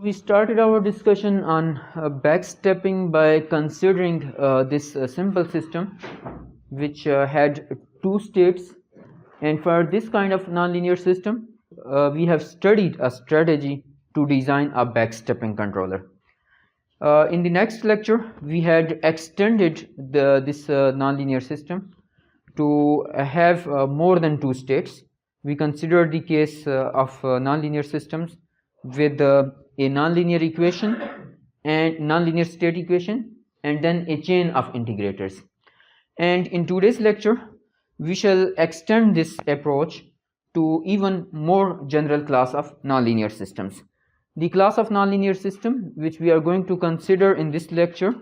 We started our discussion on backstepping by considering this simple system which had two states, and for this kind of nonlinear system we have studied a strategy to design a backstepping controller. In the next lecture we had extended this nonlinear system to have more than two states. We considered the case of nonlinear systems with a nonlinear equation and nonlinear state equation and then a chain of integrators. And in today's lecture we shall extend this approach to even more general class of nonlinear systems. The class of nonlinear system which we are going to consider in this lecture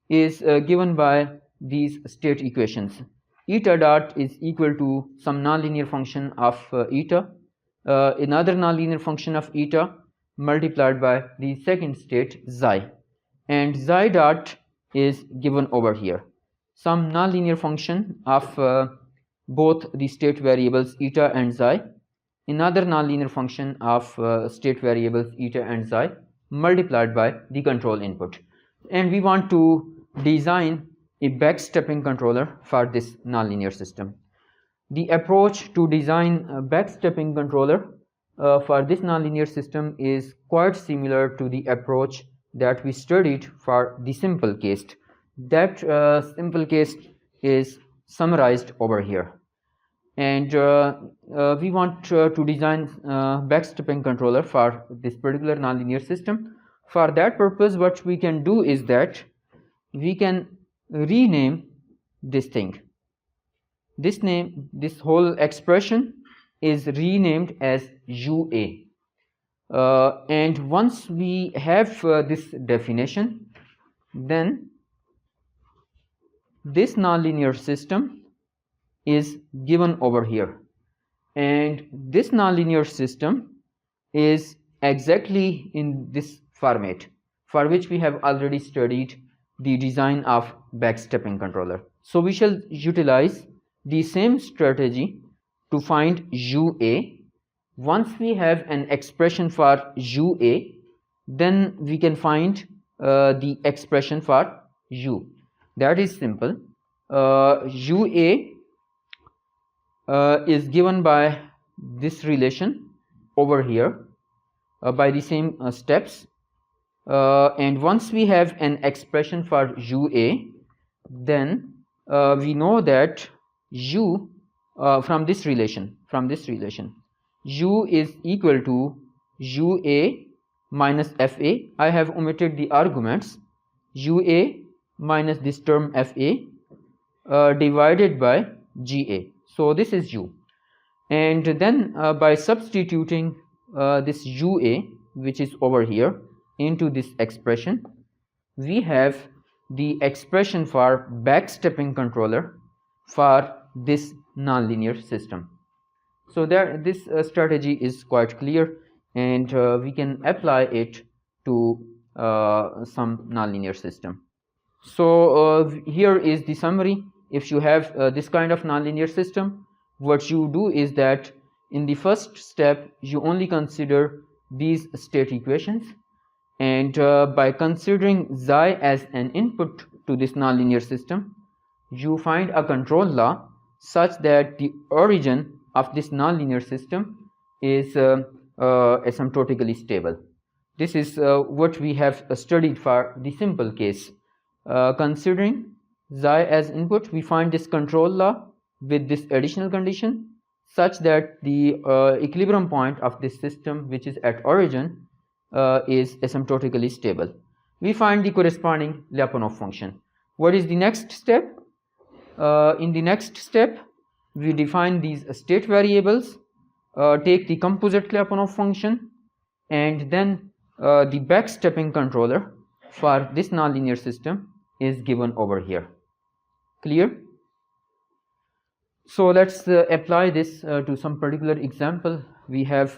is given by these state equations. Eta dot is equal to some nonlinear function of eta, another nonlinear function of eta multiplied by the second state xi, and xi dot is given over here, some nonlinear function of both the state variables eta and xi, another nonlinear function of state variables eta and xi multiplied by the control input. And we want to design a backstepping controller for this nonlinear system. The approach to design a backstepping controller for this nonlinear system is quite similar to the approach that we studied for the simple case. That simple case is summarized over here. And we want to design backstepping controller for this particular nonlinear system. For that purpose, what we can do is that we can rename this thing. This whole expression is renamed as UA. And once we have this definition, then this nonlinear system is given over here, and this nonlinear system is exactly in this format for which we have already studied the design of backstepping controller. So we shall utilize the same strategy to find UA. Once we have an expression for UA, then we can find the expression for U. That is simple. UA is given by this relation over here by the same steps, and once we have an expression for UA, then we know that U from this relation U is equal to UA minus FA. I have omitted the arguments. UA minus this term FA divided by GA. So this is U, and then by substituting this UA, which is over here, into this expression, we have the expression for backstepping controller for this nonlinear system. So this strategy is quite clear, and we can apply it to some nonlinear system. So here is the summary. If you have this kind of nonlinear system, what you do is that in the first step you only consider these state equations, and by considering xi as an input to this nonlinear system, you find a control law such that the origin of this nonlinear system is asymptotically stable. This is what we have studied for the simple case. Considering xi as input, we find this control law with this additional condition such that the equilibrium point of this system, which is at origin, is asymptotically stable. We find the corresponding Lyapunov function. What is the next step? In the next step, we define these state variables, take the composite Lyapunov function, and then the backstepping controller for this nonlinear system is given over here. Clear? So let's apply this to some particular example. We have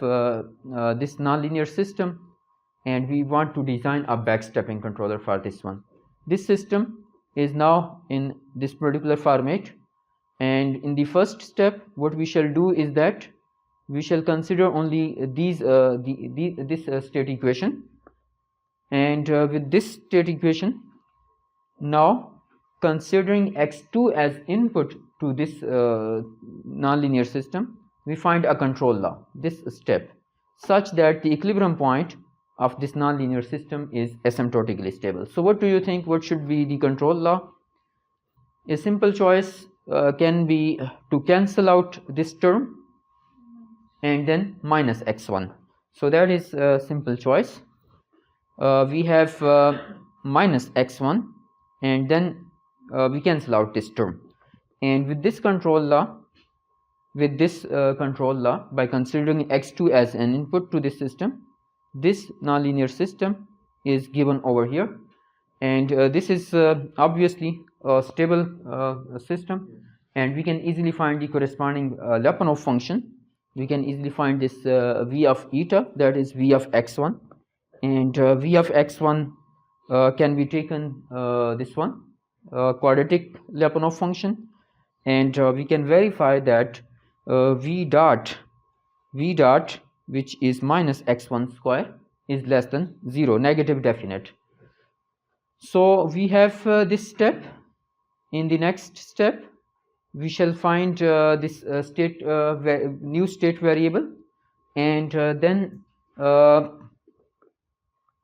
this nonlinear system, and we want to design a backstepping controller for this one. This system is now in this particular format, and in the first step what we shall do is that we shall consider only these this state equation And with this state equation, now considering x2 as input to this nonlinear system, we find a control law, this step, such that the equilibrium point of this nonlinear system is asymptotically stable. So what do you think, what should be the control law? A simple choice can be to cancel out this term and then minus x1. So that is a simple choice. We have minus x1 and then we cancel out this term. And with this control law, by considering x2 as an input to this system, this nonlinear system is given over here. And this is obviously a stable system, and we can easily find the corresponding Lyapunov function. We can easily find this v of eta, that is v of x1, and v of x1 can be taken this one, quadratic Lyapunov function, and we can verify that v dot which is minus x1 square is less than 0, negative definite. So we have this step. In the next step, we shall find this new state variable, and then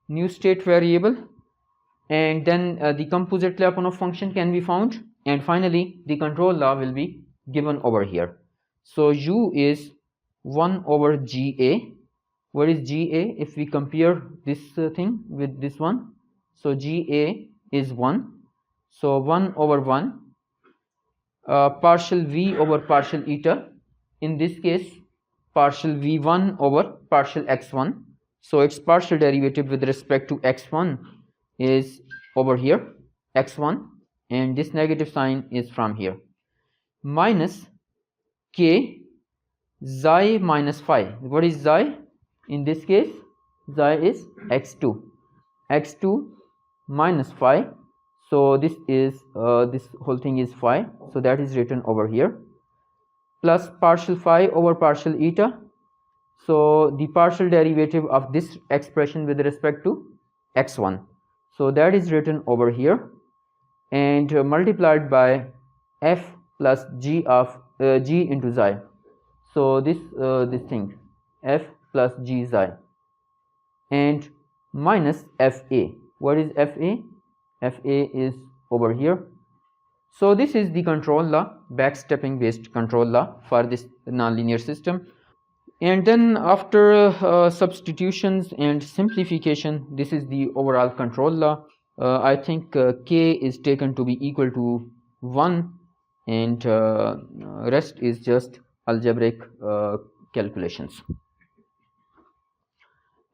new state variable, and then the composite Lyapunov function can be found, and finally the control law will be given over here. So u is 1 over GA. What is GA? If we compare this thing with this one, so GA is 1. So 1 over 1 partial v over partial eta. In this case, partial v1 over partial x1. So its partial derivative with respect to x1 is over here, x1, and this negative sign is from here, minus k xi minus phi. What is xi? In this case, xi is x2 minus phi. So this is this whole thing is phi, so that is written over here, plus partial phi over partial eta. So the partial derivative of this expression with respect to x1, so that is written over here, and multiplied by f plus g of g into xi. So this thing, f plus g xi, and minus fa. What is fa? Fa is over here. So this is the control law, backstepping based control law for this nonlinear system. And then after substitutions and simplification, this is the overall control law. I think k is taken to be equal to 1, and rest is just algebraic calculations.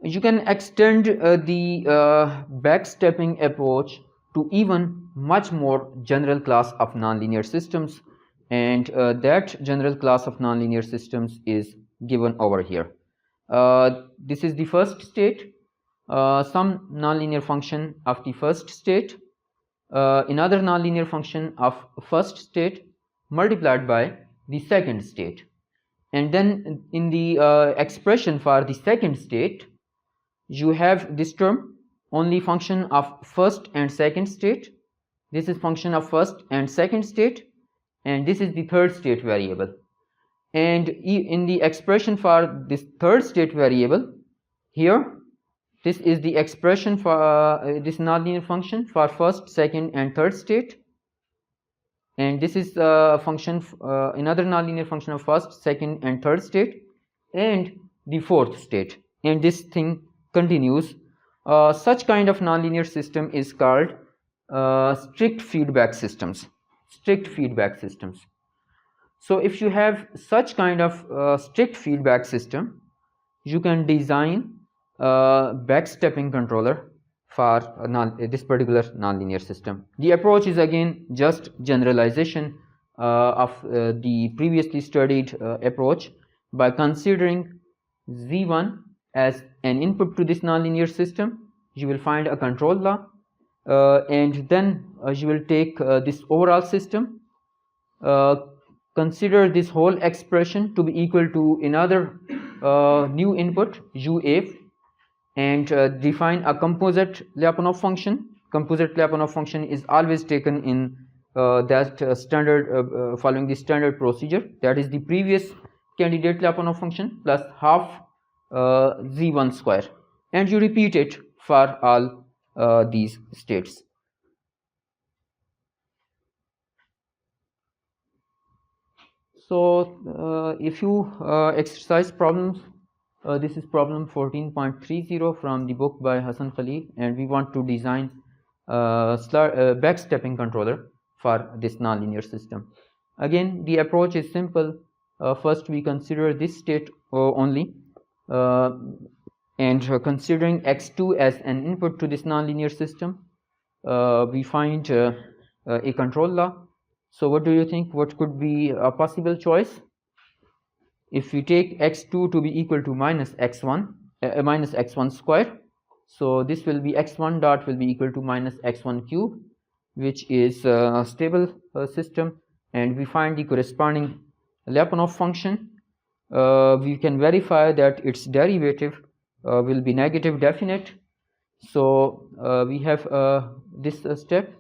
You can extend the backstepping approach to even much more general class of nonlinear systems, and that general class of nonlinear systems is given over here. This is the first state, some nonlinear function of the first state, another nonlinear function of first state multiplied by the second state, and then in the expression for the second state, you have this term, only function of first and second state. This is function of first and second state, and this is the third state variable. And in the expression for this third state variable, here this is the expression for this nonlinear function for first, second and third state, and this is function another nonlinear function of first, second and third state, and the fourth state, and this thing continues. Such kind of nonlinear system is called strict feedback systems. So if you have such kind of strict feedback system, you can design a backstepping controller for this particular nonlinear system. The approach is again just generalization of the previously studied approach by considering Z1 as an input to this nonlinear system. You will find a control law, and then you will take this overall system, consider this whole expression to be equal to another new input UA, and define a composite Lyapunov function. Composite Lyapunov function is always taken in standard following the standard procedure, that is the previous candidate Lyapunov function plus half z1 square, and you repeat it for all these states. So if you exercise problems, this is problem 14.30 from the book by Hassan Khalil, and we want to design backstepping controller for this nonlinear system. Again, the approach is simple. First, we consider this state only, and considering x2 as an input to this nonlinear system, we find a control law. So what do you think? What could be a possible choice? If we take x2 to be equal to minus x1 square, so this will be x1 dot will be equal to minus x1 cube, which is a stable system, and we find the corresponding Lyapunov function. We can verify that its derivative will be negative definite. So we have this step.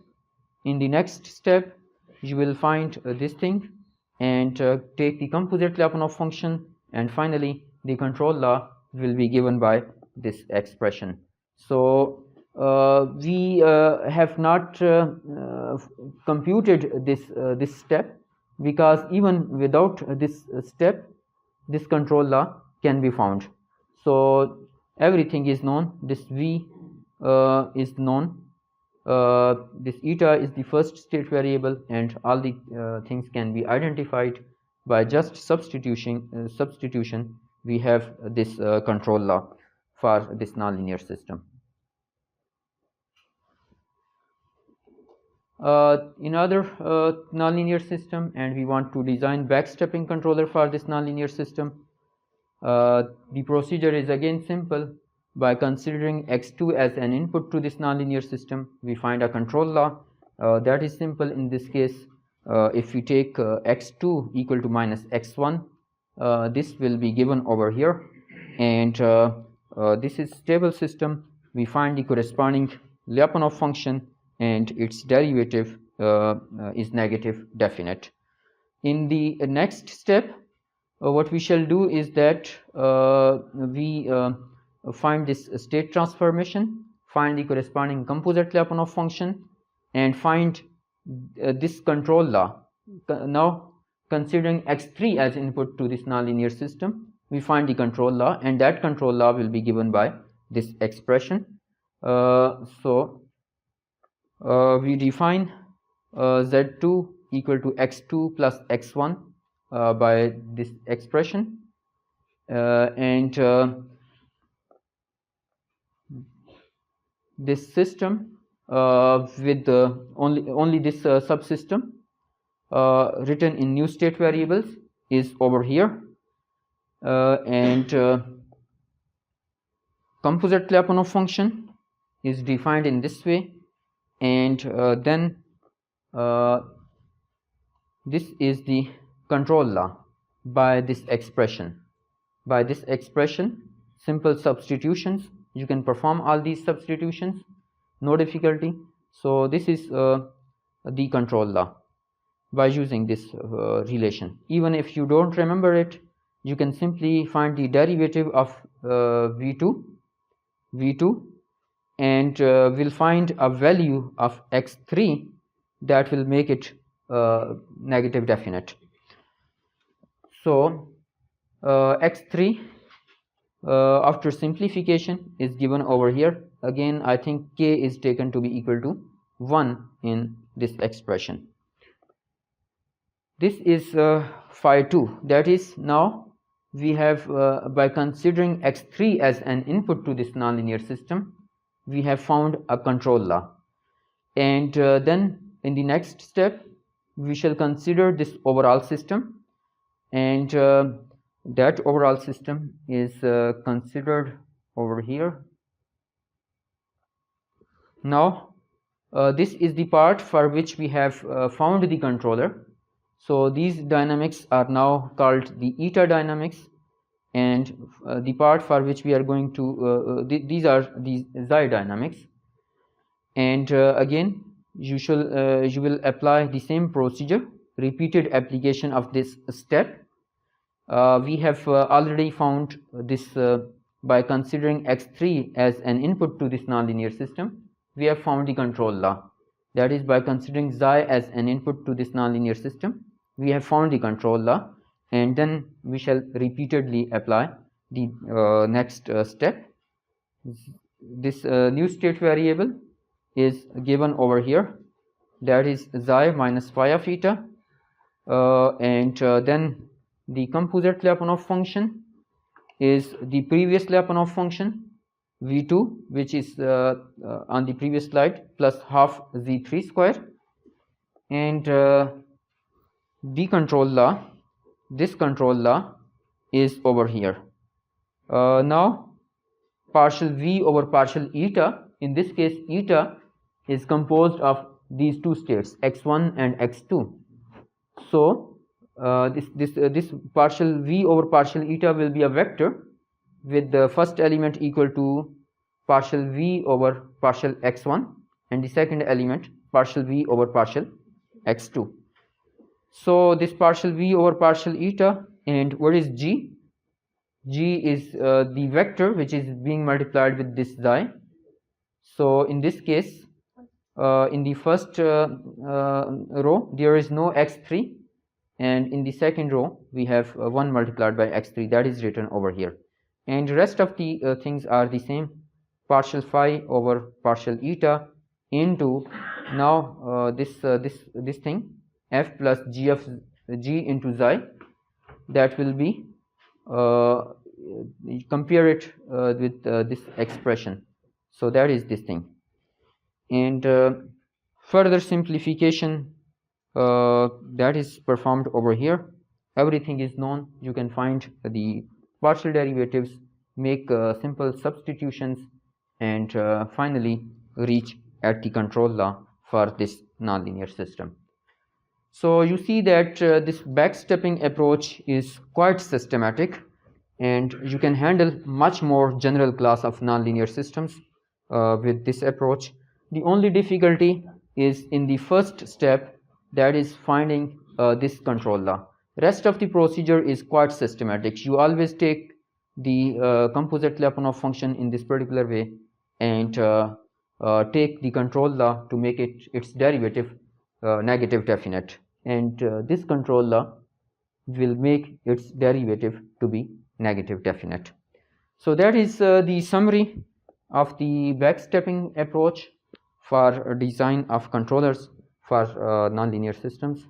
In the next step, you will find this thing and take the composite Lyapunov function, and finally the control law will be given by this expression. So we have not computed this step, because even without this step, this control law can be found. So everything is known. This v is known. This eta is the first state variable, and all the things can be identified by just substitution. We have this control law for this nonlinear system. In other nonlinear system, and we want to design backstepping controller for this nonlinear system, the procedure is again simple. By considering x2 as an input to this nonlinear system, we find a control law. That is simple in this case. If we take x2 equal to minus x1, this will be given over here, and this is stable system. We find the corresponding Lyapunov function, and its derivative is negative definite. In the next step, what we shall do is that we find this state transformation, find the corresponding composite Lyapunov function, and find this control law. Now, considering x3 as input to this nonlinear system, we find the control law, and that control law will be given by this expression. We define z2 equal to x2 plus x1 by this expression, and this system with only this subsystem written in new state variables is over here, and composite Lyapunov function is defined in this way, and then this is the control law by this expression. By this expression, simple substitutions, you can perform all these substitutions, no difficulty. So this is the control law by using this relation. Even if you don't remember it, you can simply find the derivative of v2, and we'll find a value of x3 that will make it negative definite. So x3 after simplification is given over here. Again, I think k is taken to be equal to 1 in this expression. This is phi 2. That is, now we have by considering x3 as an input to this nonlinear system, we have found a control law, and then in the next step we shall consider this overall system, and that overall system is considered over here. Now this is the part for which we have found the controller. So these dynamics are now called the eta dynamics, and the part for which we are going to these are the xi dynamics. And again you will apply the same procedure, repeated application of this step. We have already found this by considering x3 as an input to this nonlinear system. We have found the control law, that is, by considering xi as an input to this nonlinear system, we have found the control law, and then we shall repeatedly apply the next step. This new state variable is given over here, that is xi minus phi of eta, and then the composite Lyapunov function is the previous Lyapunov function v2, which is on the previous slide, plus half z3 square, and the control law, this control law is over here. Now partial v over partial eta, in this case eta is composed of these two states, x1 and x2. So this partial v over partial eta will be a vector with the first element equal to partial v over partial x1 and the second element partial v over partial x2. So this partial v over partial eta, and what is g? G is the vector which is being multiplied with this xi. So in this case, in the first row there is no x3, and in the second row we have 1 multiplied by x3, that is written over here, and the rest of the things are the same, partial phi over partial eta into now this thing f plus g of g into xi, that will be compare it with this expression, so that is this thing. And further simplification that is performed over here. Everything is known, you can find the partial derivatives, make simple substitutions, and finally reach at the control law for this nonlinear system. So you see that this backstepping approach is quite systematic, and you can handle much more general class of nonlinear systems with this approach. The only difficulty is in the first step, that is finding this control law. Rest of the procedure is quite systematic. You always take the composite Lyapunov function in this particular way and take the control law to make it its derivative negative definite, and this control law will make its derivative to be negative definite. So that is the summary of the backstepping approach for design of controllers for nonlinear systems.